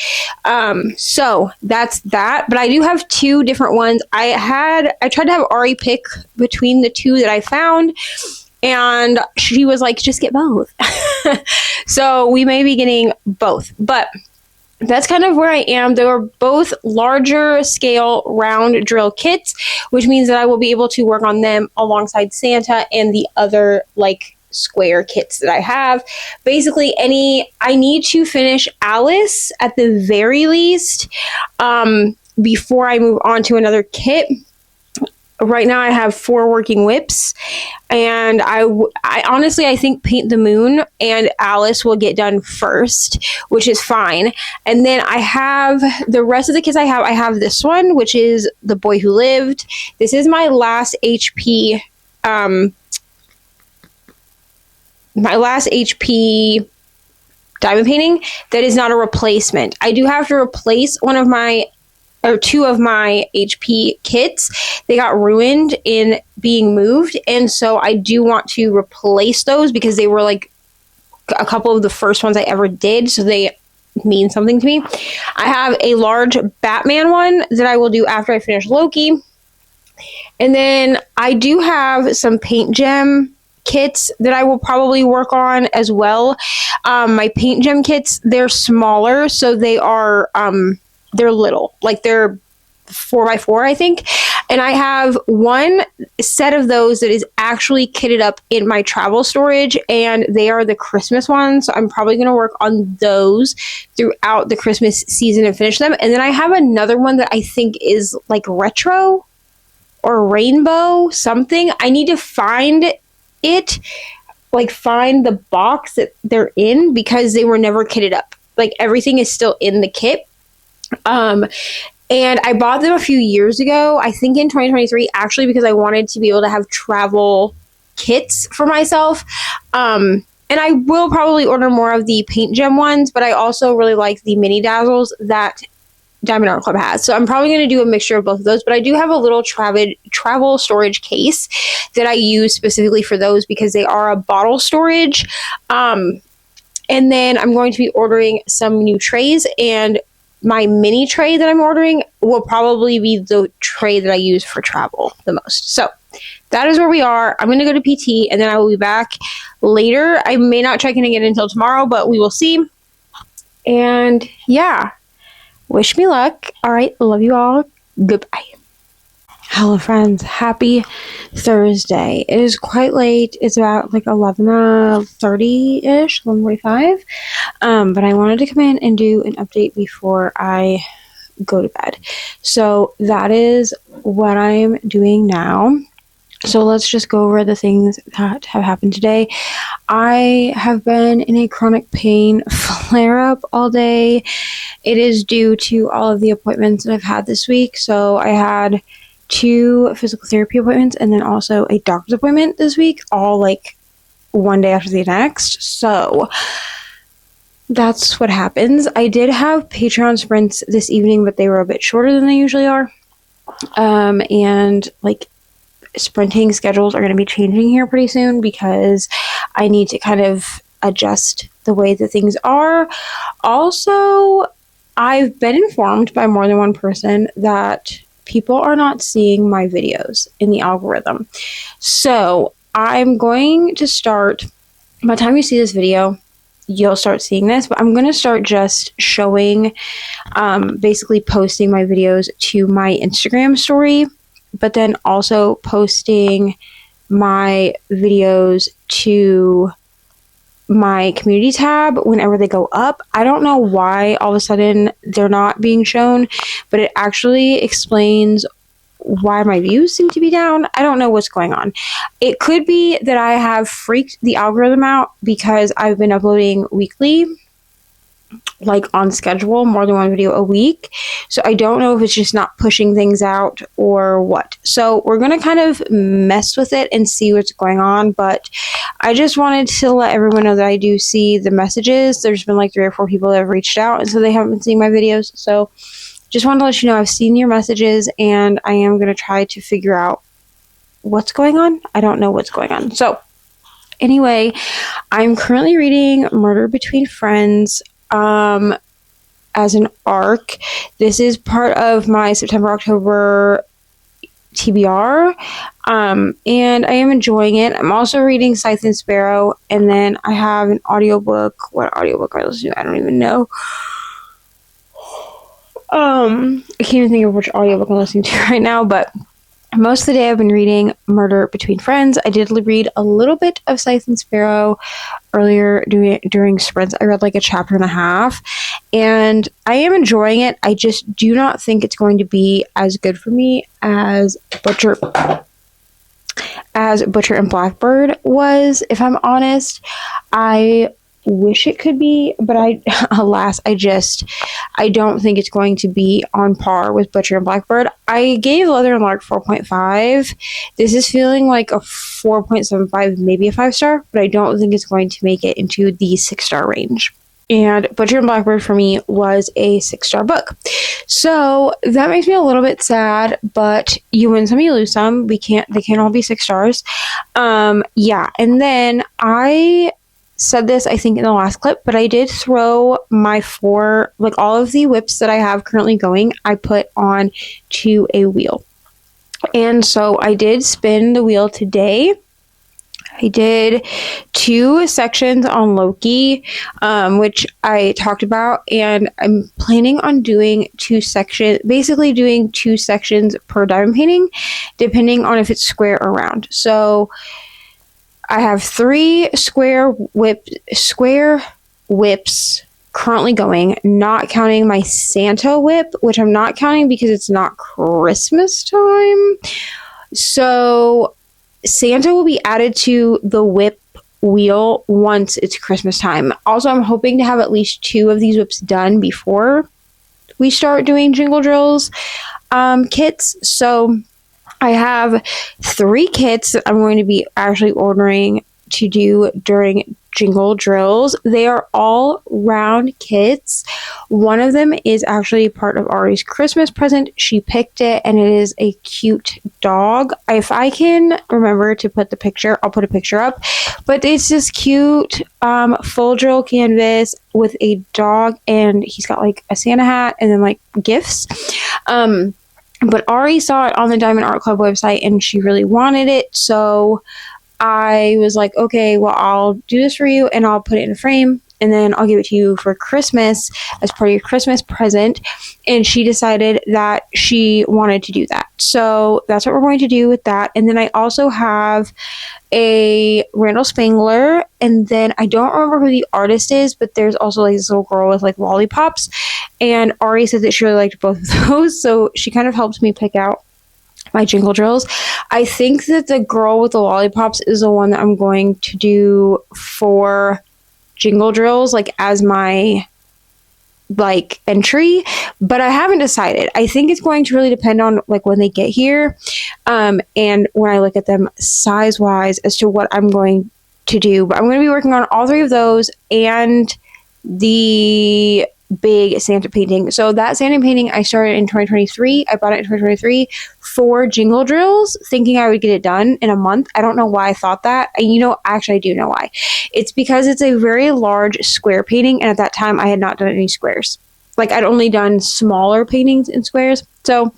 So that's that. But I do have two different ones. I tried to have Ari pick between the two that I found, and she was like, just get both. So we may be getting both. But that's kind of where I am. They were both larger scale round drill kits, which means that I will be able to work on them alongside Santa and the other like square kits that I have. Basically, I need to finish Alice at the very least before I move on to another kit. Right now I have 4 working whips, and I honestly, I think Paint the Moon and Alice will get done first, which is fine. And then I have the rest of the kits I have this one, which is The Boy Who Lived. This is my last HP, diamond painting that is not a replacement. I do have to replace two of my HP kits. They got ruined in being moved, and so I do want to replace those because they were like a couple of the first ones I ever did, so they mean something to me. I have a large Batman one that I will do after I finish Loki, and then I do have some paint gem kits that I will probably work on as well. My paint gem kits, they're smaller, so they are they're little, like they're 4x4, I think. And I have one set of those that is actually kitted up in my travel storage, and they are the Christmas ones. So I'm probably going to work on those throughout the Christmas season and finish them. And then I have another one that I think is like retro or rainbow something. I need to find it, like find the box that they're in, because they were never kitted up. Like everything is still in the kit. And I bought them a few years ago, I think in 2023, actually, because I wanted to be able to have travel kits for myself. And I will probably order more of the paint gem ones, but I also really like the mini dazzles that Diamond Art Club has. So I'm probably going to do a mixture of both of those, but I do have a little travel storage case that I use specifically for those because they are a bottle storage. And then I'm going to be ordering some new trays, and my mini tray that I'm ordering will probably be the tray that I use for travel the most. So that is where we are. I'm going to go to PT, and then I will be back later. I may not check in again until tomorrow, but we will see. And yeah, wish me luck. All right. Love you all. Goodbye. Hello, friends. Happy Thursday. It is quite late. It's about like 11:30-ish, 11:45. But I wanted to come in and do an update before I go to bed. So that is what I'm doing now. So let's just go over the things that have happened today. I have been in a chronic pain flare-up all day. It is due to all of the appointments that I've had this week. So I had 2 physical therapy appointments and then also a doctor's appointment this week, all like one day after the next. So that's what happens. I did have Patreon sprints this evening, but they were a bit shorter than they usually are. And like sprinting schedules are going to be changing here pretty soon because I need to kind of adjust the way that things are. Also, I've been informed by more than one person that people are not seeing my videos in the algorithm. So I'm going to start, by the time you see this video, you'll start seeing this, but I'm going to start just showing, basically posting my videos to my Instagram story, but then also posting my videos to my community tab whenever they go up. I don't know why all of a sudden they're not being shown, but it actually explains why my views seem to be down. I don't know what's going on. It could be that I have freaked the algorithm out because I've been uploading weekly, like on schedule, more than one video a week. So I don't know if it's just not pushing things out or what. So we're going to kind of mess with it and see what's going on. But I just wanted to let everyone know that I do see the messages. There's been like 3 or 4 people that have reached out, and so they haven't been seeing my videos. So just wanted to let you know I've seen your messages and I am going to try to figure out what's going on. I don't know what's going on. So anyway, I'm currently reading Murder Between Friends as an arc. This is part of my September-October TBR, and I am enjoying it. I'm also reading Scythe and Sparrow, and then I have an audiobook. What audiobook I listen to? I don't even know. I can't even think of which audiobook I'm listening to right now, but most of the day I've been reading Murder Between Friends. I did read a little bit of Scythe and Sparrow earlier during sprints. I read like a chapter and a half, and I am enjoying it. I just do not think it's going to be as good for me as Butcher and Blackbird was, if I'm honest. I wish it could be, but alas, I don't think it's going to be on par with Butcher and Blackbird. I gave Leather and Lark 4.5. This is feeling like a 4.75, maybe a 5-star, but I don't think it's going to make it into the 6-star range. And Butcher and Blackbird for me was a 6-star book. So that makes me a little bit sad, but you win some, you lose some. They can't all be 6 stars. Yeah. And then I said this, I think, in the last clip, but I did throw my all of the whips that I have currently going, I put on to a wheel. And so I did spin the wheel today. I did 2 sections on Loki, which I talked about, and I'm planning on doing 2 sections, basically doing 2 sections per diamond painting, depending on if it's square or round. So I have 3 square whips currently going, not counting my Santa whip, which I'm not counting because it's not Christmas time. So Santa will be added to the whip wheel once it's Christmas time. Also, I'm hoping to have at least 2 of these whips done before we start doing Jingle Drills kits. So I have 3 kits that I'm going to be actually ordering to do during Jingle Drills. They are all round kits. One of them is actually part of Ari's Christmas present. She picked it, and it is a cute dog. If I can remember to put the picture, I'll put a picture up. But it's this cute full drill canvas with a dog, and he's got like a Santa hat and then like gifts. But Ari saw it on the Diamond Art Club website and she really wanted it. So I was like, okay, well, I'll do this for you and I'll put it in a frame and then I'll give it to you for Christmas as part of your Christmas present. And she decided that she wanted to do that. So that's what we're going to do with that. And then I also have a Randall Spangler, and then I don't remember who the artist is, but there's also like this little girl with like lollipops, and Ari said that she really liked both of those, so she kind of helped me pick out my Jingle Drills. I think that the girl with the lollipops is the one that I'm going to do for Jingle Drills, like as my like entry, but I haven't decided. I think it's going to really depend on like when they get here, and when I look at them size wise as to what I'm going to do. But I'm going to be working on all 3 of those and the big Santa painting. So that Santa painting I started in 2023. I bought it in 2023 for Jingle Drills, thinking I would get it done in a month. I don't know why I thought that. Actually, I do know why. It's because it's a very large square painting, and at that time I had not done any squares. Like, I'd only done smaller paintings in squares. So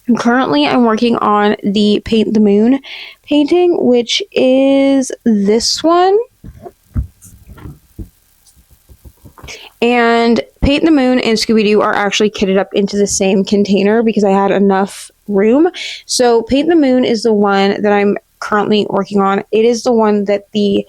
I'm working on the Paint the Moon painting, which is this one. And Paint the Moon and Scooby-Doo are actually kitted up into the same container because I had enough room. So Paint the Moon is the one that I'm currently working on. It is the one that I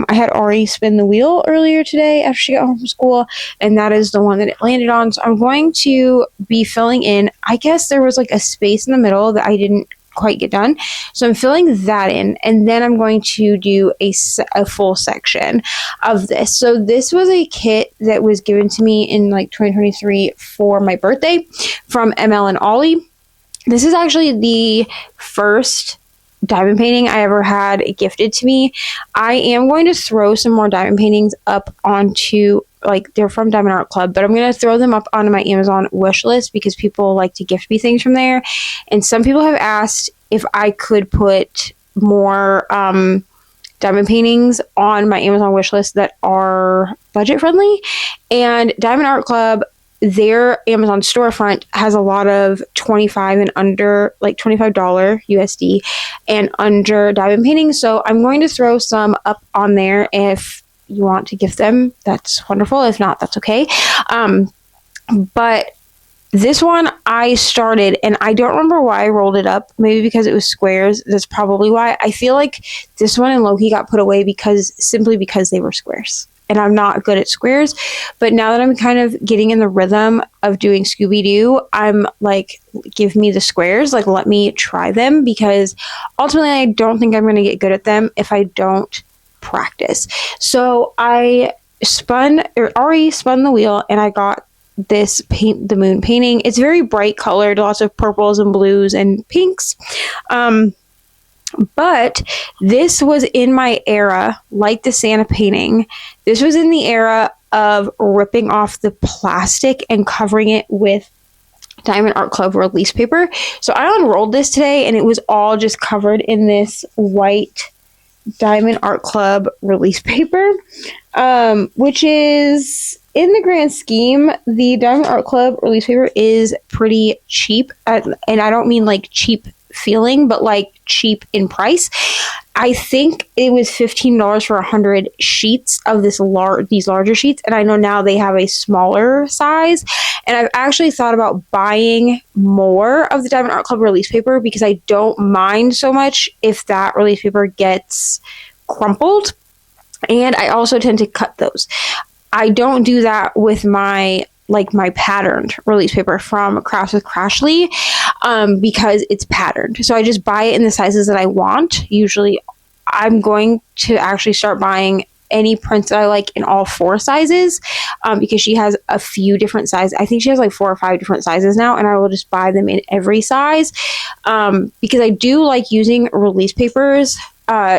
had Ari spin the wheel earlier today after she got home from school, and that is the one that it landed on. So I'm going to be filling in. I guess there was like a space in the middle that I didn't quite get done, so I'm filling that in, and then I'm going to do a full section of this. So this was a kit that was given to me in like 2023 for my birthday from ML and Ollie. This is actually the first diamond painting I ever had gifted to me. I am going to throw some more diamond paintings up onto like they're from Diamond Art Club, but I'm going to throw them up on my Amazon wish list because people like to gift me things from there. And some people have asked if I could put more diamond paintings on my Amazon wish list that are budget friendly. And Diamond Art Club, their Amazon storefront has a lot of $25 and under, like $25 USD and under diamond paintings. So I'm going to throw some up on there. If you want to gift them, that's wonderful. If not, that's okay. But this one I started, and I don't remember why I rolled it up. Maybe because it was squares. That's probably why. I feel like this one and Loki got put away simply because they were squares. And I'm not good at squares. But now that I'm kind of getting in the rhythm of doing Scooby-Doo, I'm like, give me the squares. Like, let me try them, because ultimately I don't think I'm going to get good at them if I don't practice. So I already spun the wheel, and I got this Paint the Moon painting. It's very bright colored, lots of purples and blues and pinks. But this was in my era, like the Santa painting. This was in the era of ripping off the plastic and covering it with Diamond Art Club release paper. So I unrolled this today, and it was all just covered in this white Diamond Art Club release paper, which is, in the grand scheme, the Diamond Art Club release paper is pretty cheap. And I don't mean like cheap feeling, but like cheap in price. I think it was $15 for 100 sheets of these larger sheets, and I know now they have a smaller size. And I've actually thought about buying more of the Diamond Art Club release paper, because I don't mind so much if that release paper gets crumpled, and I also tend to cut those. I don't do that with my patterned release paper from Crafts with Crashly, because it's patterned. So I just buy it in the sizes that I want. Usually I'm going to actually start buying any prints that I like in all 4 sizes, because she has a few different sizes. I think she has like 4 or 5 different sizes now, and I will just buy them in every size, because I do like using release papers.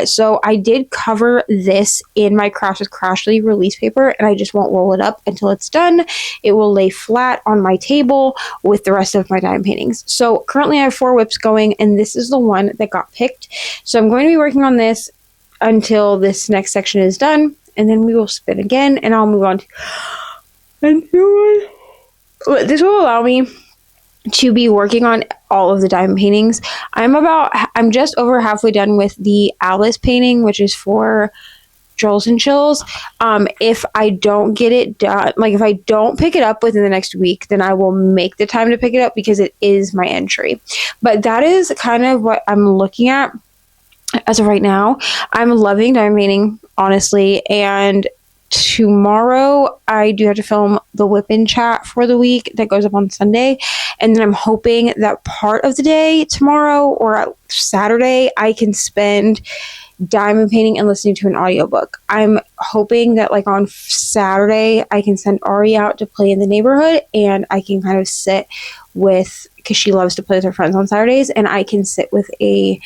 So I did cover this in my Crafts with Crashly release paper, and I just won't roll it up until it's done. It will lay flat on my table with the rest of my diamond paintings. So currently I have 4 whips going, and this is the one that got picked. So I'm going to be working on this until this next section is done, and then we will spin again, and I'll move on to this will allow me to be working on all of the diamond paintings. I'm just over halfway done with the Alice painting, which is for Drills and Chills. If I don't get it done, like if I don't pick it up within the next week, then I will make the time to pick it up, because it is my entry. But that is kind of what I'm looking at as of right now. I'm loving diamond painting, honestly, and tomorrow I do have to film the whip-in chat for the week that goes up on Sunday, and then I'm hoping that part of the day tomorrow or Saturday I can spend diamond painting and listening to an audiobook. I'm hoping that like on Saturday I can send Ari out to play in the neighborhood, and I can kind of sit with, because she loves to play with her friends on Saturdays, and I can sit with an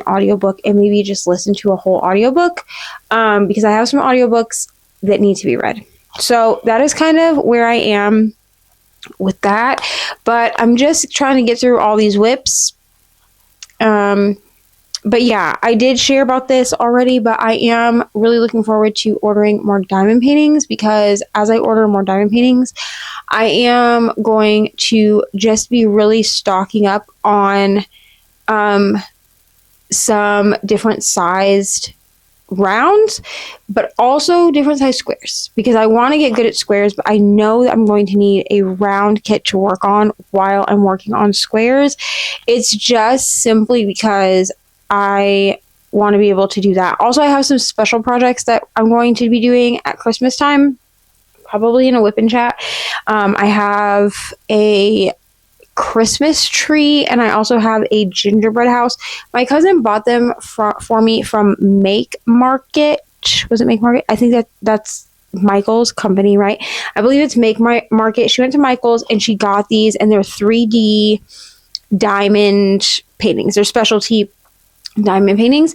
audiobook and maybe just listen to a whole audiobook, because I have some audiobooks that need to be read. So that is kind of where I am with that. But I'm just trying to get through all these whips. But yeah, I did share about this already, but I am really looking forward to ordering more diamond paintings, because as I order more diamond paintings, I am going to just be really stocking up on some different sized rounds, but also different size squares, because I want to get good at squares, but I know that I'm going to need a round kit to work on while I'm working on squares. It's just simply because I want to be able to do that. Also, I have some special projects that I'm going to be doing at Christmas time, probably in a whip and chat. I have a Christmas tree, and I also have a gingerbread house. My cousin bought them for me from Make Market. Was it Make Market? I think that's Michael's company, right? I believe it's Make Market. She went to Michael's and she got these, and they're 3D diamond paintings. They're specialty diamond paintings,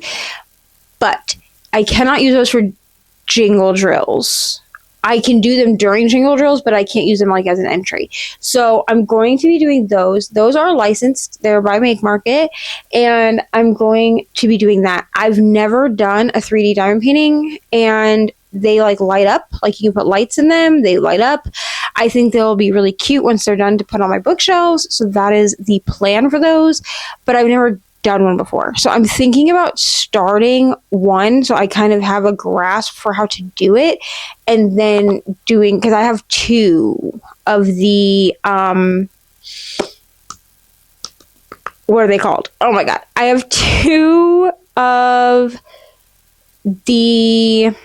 but I cannot use those for jingle drills. I can do them during jingle drills, but I can't use them like as an entry. So I'm going to be doing those. Those are licensed. They're by Make Market, and I'm going to be doing that. I've never done a 3D diamond painting, and they like light up. Like you can put lights in them. They light up. I think they'll be really cute once they're done to put on my bookshelves. So that is the plan for those. But I've never done one before. So I'm thinking about starting one so I kind of have a grasp for how to do it, and then doing, because I have 2 of the what are they called? Oh my god. I have 2 of the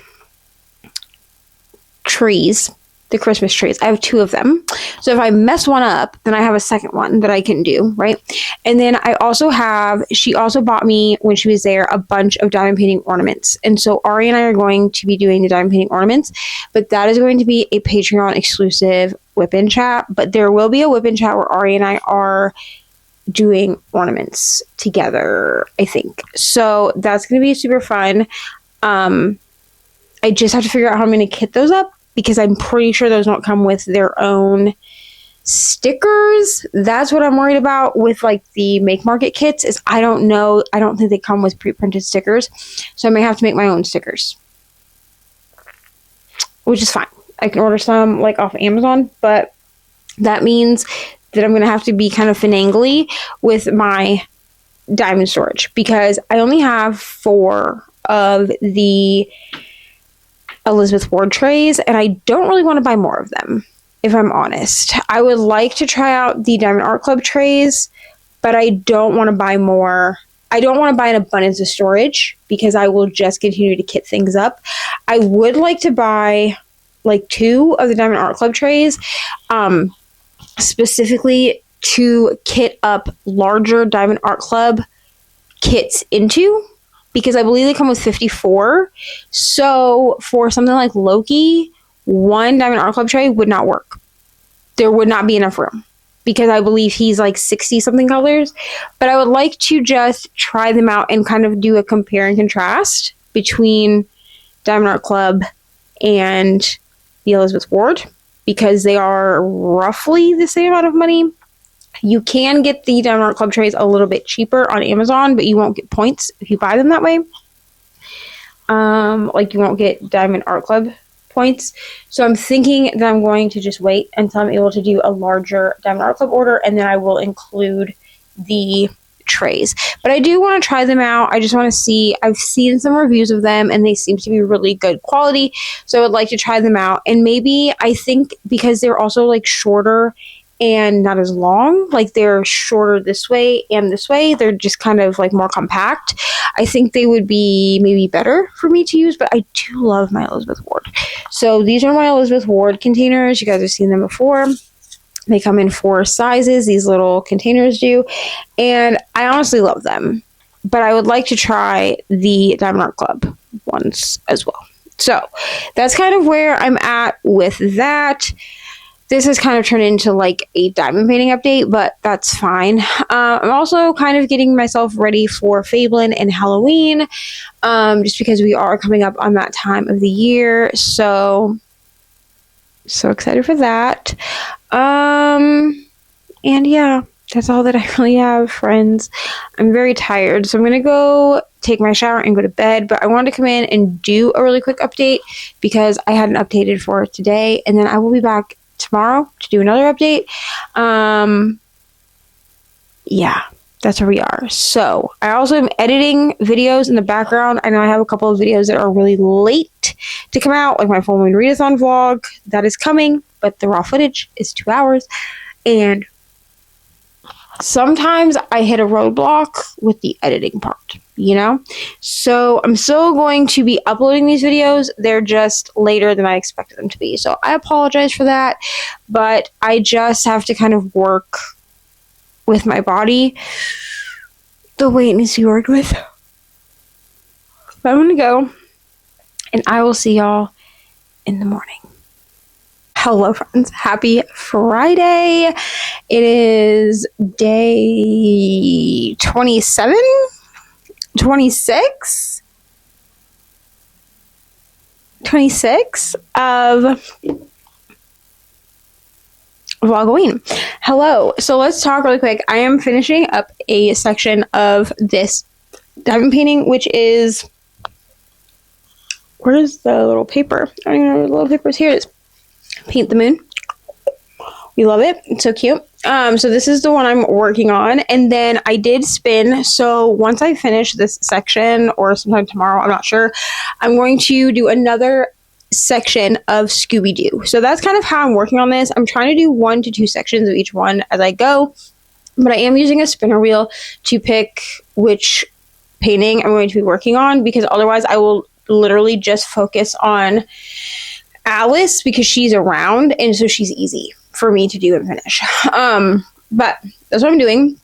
trees, the Christmas trees. I have 2 of them. So if I mess one up, then I have a second one that I can do, right? And then I also have, she also bought me, when she was there, a bunch of diamond painting ornaments. And so Ari and I are going to be doing the diamond painting ornaments, but that is going to be a Patreon exclusive whip-in chat. But there will be a whip-in chat where Ari and I are doing ornaments together, I think. So that's going to be super fun. I just have to figure out how I'm going to kit those up, because I'm pretty sure those don't come with their own stickers. That's what I'm worried about with like the Make Market kits, is I don't know. I don't think they come with pre-printed stickers. So I may have to make my own stickers, which is fine. I can order some like off Amazon, but that means that I'm going to have to be kind of finagly with my diamond storage, because I only have 4 of the Elizabeth Ward trays, and I don't really want to buy more of them, if I'm honest. I would like to try out the Diamond Art Club trays, but I don't want to buy more. I don't want to buy an abundance of storage, because I will just continue to kit things up. I would like to buy like 2 of the Diamond Art Club trays, specifically to kit up larger Diamond Art Club kits into, because I believe they come with 54. So for something like Loki, 1 Diamond Art Club tray would not work. There would not be enough room, because I believe he's like 60 something colors. But I would like to just try them out and kind of do a compare and contrast between Diamond Art Club and the Elizabeth Ward, because they are roughly the same amount of money. You can get the Diamond Art Club trays a little bit cheaper on Amazon, but you won't get points if you buy them that way. Like you won't get Diamond Art Club points. So I'm thinking that I'm going to just wait until I'm able to do a larger Diamond Art Club order, and then I will include the trays. But I do want to try them out. I just want to see. I've seen some reviews of them, and they seem to be really good quality. So I would like to try them out. And maybe, I think, because they're also like shorter and not as long, like they're shorter this way and this way, they're just kind of like more compact. I think they would be maybe better for me to use, but I do love my Elizabeth Ward. So these are my Elizabeth Ward containers. You guys have seen them before. They come in 4 sizes, these little containers do, and I honestly love them. But I would like to try the Diamond Art Club ones as well. So that's kind of where I'm at with that. This has kind of turned into like a diamond painting update, but that's fine. I'm also kind of getting myself ready for Fablin and Halloween, just because we are coming up on that time of the year. So excited for that. And yeah, that's all that I really have, friends. I'm very tired, so I'm going to go take my shower and go to bed, but I wanted to come in and do a really quick update because I hadn't updated for today, and then I will be back tomorrow to do another update. Yeah, that's where we are. So I also am editing videos in the background. I know I have a couple of videos that are really late to come out, like my full moon readathon vlog that is coming, but the raw footage is 2 hours, and sometimes I hit a roadblock with the editing part, you know? So I'm still going to be uploading these videos. They're just later than I expected them to be. So I apologize for that, but I just have to kind of work with my body the way it needs to be worked with. But I'm going to go, and I will see y'all in the morning. Hello, friends. Happy Friday. It is day 27, 26. 26 of Vlogoween. Hello. So let's talk really quick. I am finishing up a section of this diamond painting, which is, where's the little paper? I don't even know where the little paper is. Here it is. Paint the Moon. We love it. It's so cute. So this is the one I'm working on, and then I did spin. So once I finish this section, or sometime tomorrow, I'm not sure, I'm going to do another section of Scooby-Doo. So that's kind of how I'm working on this. I'm trying to do 1 to 2 sections of each one as I go, but I am using a spinner wheel to pick which painting I'm going to be working on, because otherwise I will literally just focus on Alice because she's around, and so she's easy for me to do and finish. But that's what I'm doing.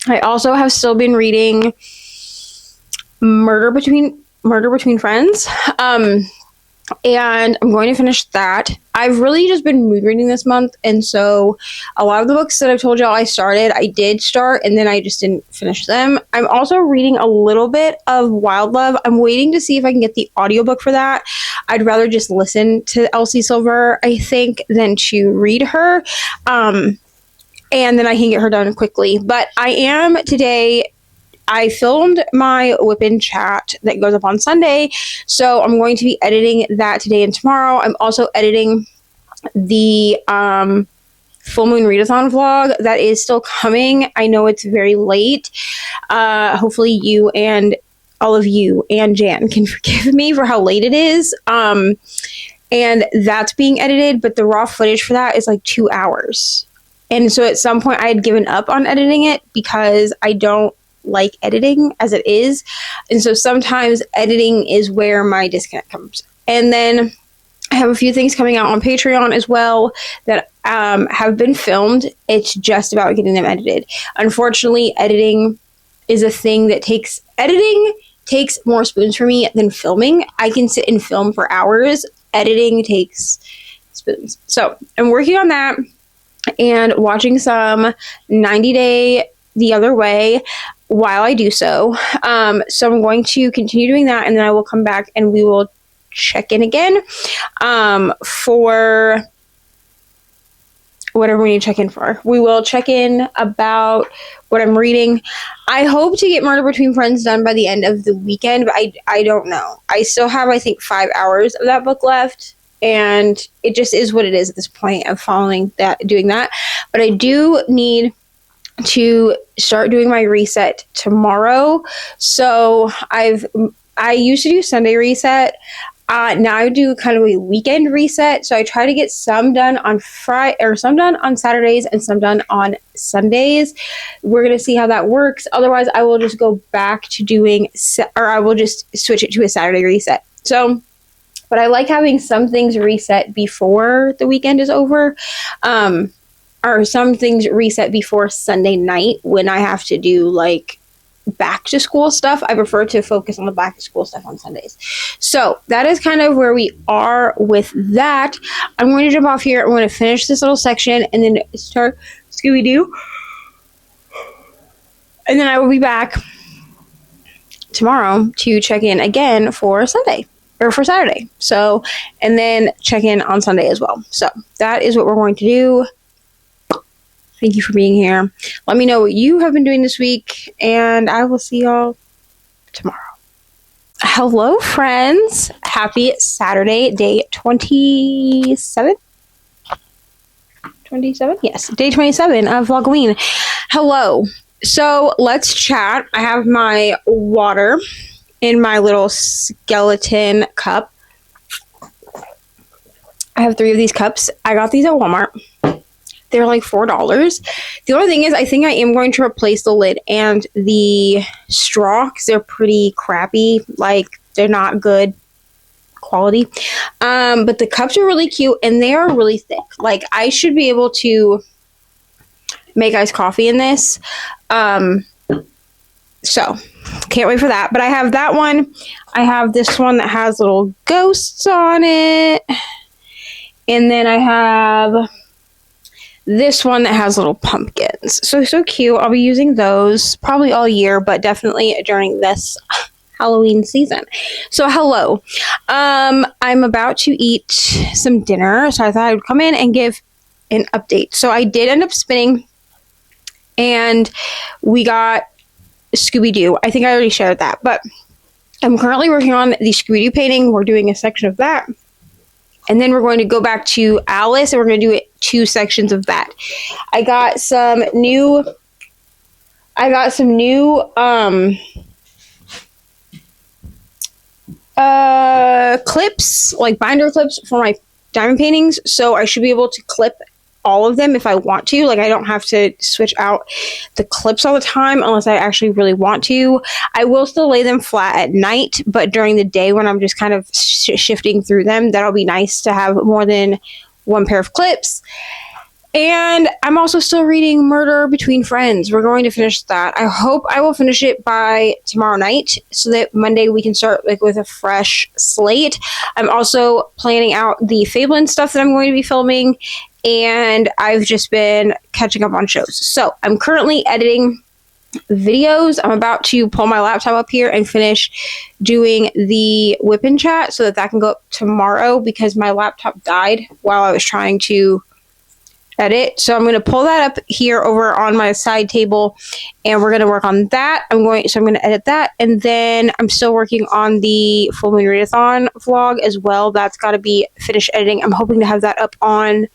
I also have still been reading Murder Between Friends. And I'm going to finish that. I've really just been mood reading this month, and so a lot of the books that I've told y'all I did start, and then I just didn't finish them. I'm also reading a little bit of Wild Love. I'm waiting to see if I can get the audiobook for that. I'd rather just listen to Elsie Silver, I think, than to read her. And then I can get her done quickly. But I filmed my Whip-In chat that goes up on Sunday, so I'm going to be editing that today and tomorrow. I'm also editing the Full Moon Readathon vlog that is still coming. I know it's very late. Hopefully you and all of you and Jan can forgive me for how late it is. And that's being edited, but the raw footage for that is like 2 hours. And so at some point I had given up on editing it because I don't like editing as it is, and so sometimes editing is where my disconnect comes. And then I have a few things coming out on Patreon as well that have been filmed. It's just about getting them edited. Unfortunately, editing is a thing that takes more spoons for me than filming. I can sit and film for hours. Editing takes spoons. So I'm working on that and watching some 90 Day the Other Way while I do so. So I'm going to continue doing that, and then I will come back and we will check in again for whatever we need to check in for. We will check in about what I'm reading. I hope to get Murder Between Friends done by the end of the weekend, but I don't know. I still have, I think, 5 hours of that book left, and it just is what it is at this point of doing that. But I do need to start doing my reset tomorrow. So I used to do Sunday reset. Now I do kind of a weekend reset. So I try to get some done on Friday, or some done on Saturdays and some done on Sundays. We're going to see how that works. Otherwise, I will just go back to doing, or I will just switch it to a Saturday reset. So, but I like having some things reset before the weekend is over. Or some things reset before Sunday night when I have to do like back to school stuff. I prefer to focus on the back to school stuff on Sundays. So that is kind of where we are with that. I'm going to jump off here. I'm going to finish this little section and then start Scooby-Doo. And then I will be back tomorrow to check in again for Sunday. Or for Saturday. So, and then check in on Sunday as well. So that is what we're going to do. Thank you for being here. Let me know what you have been doing this week, and I will see y'all tomorrow. Hello, friends. Happy Saturday, day 27? 27? Yes, day 27 of Vlogoween. Hello. So let's chat. I have my water in my little skeleton cup. I have 3 of these cups. I got these at Walmart. They're like $4. The only thing is, I think I am going to replace the lid and the straw because they're pretty crappy. Like, they're not good quality. But the cups are really cute and they are really thick. Like, I should be able to make iced coffee in this. So, can't wait for that. But I have that one. I have this one that has little ghosts on it. And then I have this one that has little pumpkins. So cute. I'll be using those probably all year, but definitely during this Halloween season. So hello. I'm about to eat some dinner, so I thought I would come in and give an update. So I did end up spinning, and we got Scooby-Doo. I think I already shared that, but I'm currently working on the Scooby-Doo painting. We're doing a section of that, and then we're going to go back to Alice, and we're going to do 2 sections of that. I got some new clips, like binder clips for my diamond paintings, so I should be able to clip all of them if I want to. Like, I don't have to switch out the clips all the time unless I actually really want to. I will still lay them flat at night, but during the day when I'm just kind of shifting through them, that'll be nice to have more than one pair of clips. And I'm also still reading Murder Between Friends. We're going to finish that. I hope I will finish it by tomorrow night so that Monday we can start with a fresh slate. I'm also planning out the Fabelin stuff that I'm going to be filming, and I've just been catching up on shows. So I'm currently editing videos. I'm about to pull my laptop up here and finish doing the whip and chat so that can go up tomorrow because my laptop died while I was trying to edit. So I'm going to pull that up here over on my side table, and we're going to work on that. I'm going to edit that, and then I'm still working on the Full Moon Readathon vlog as well. That's got to be finished editing. I'm hoping to have that up on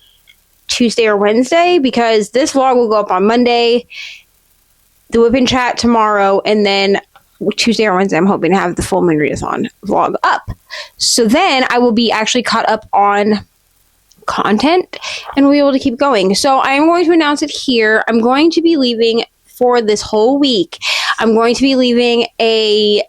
Tuesday or Wednesday because this vlog will go up on Monday, the whip and chat tomorrow, and then Tuesday or Wednesday I'm hoping to have the Full Moon Readathon vlog up. So then I will be actually caught up on content and we'll be able to keep going. So I am going to announce it here. I'm going to be leaving for this whole week. I'm going to be leaving a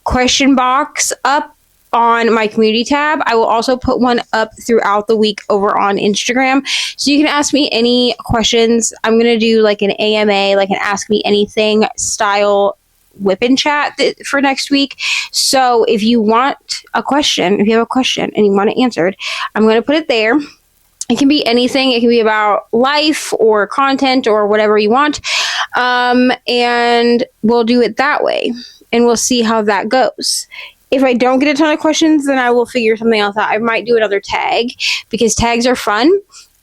question box up on my community tab. I will also put one up throughout the week over on Instagram. So you can ask me any questions. I'm going to do like an AMA, like an Ask Me Anything style whip and chat for next week. So if you want a question, if you have a question and you want it answered, I'm going to put it there. It can be anything. It can be about life or content or whatever you want. And we'll do it that way. And we'll see how that goes. If I don't get a ton of questions, then I will figure something else out. I might do another tag because tags are fun.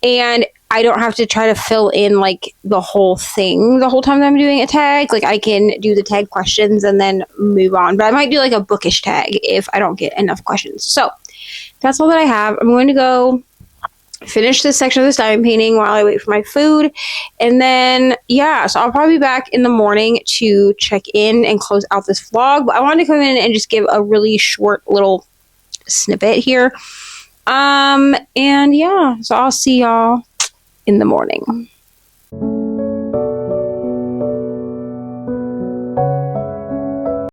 And I don't have to try to fill in like the whole thing the whole time that I'm doing a tag. Like I can do the tag questions and then move on. But I might do like a bookish tag if I don't get enough questions. So that's all that I have. I'm going to go finish this section of this diamond painting while I wait for my food. And then, yeah, so I'll probably be back in the morning to check in and close out this vlog. But I wanted to come in and just give a really short little snippet here. And yeah, so I'll see y'all in the morning.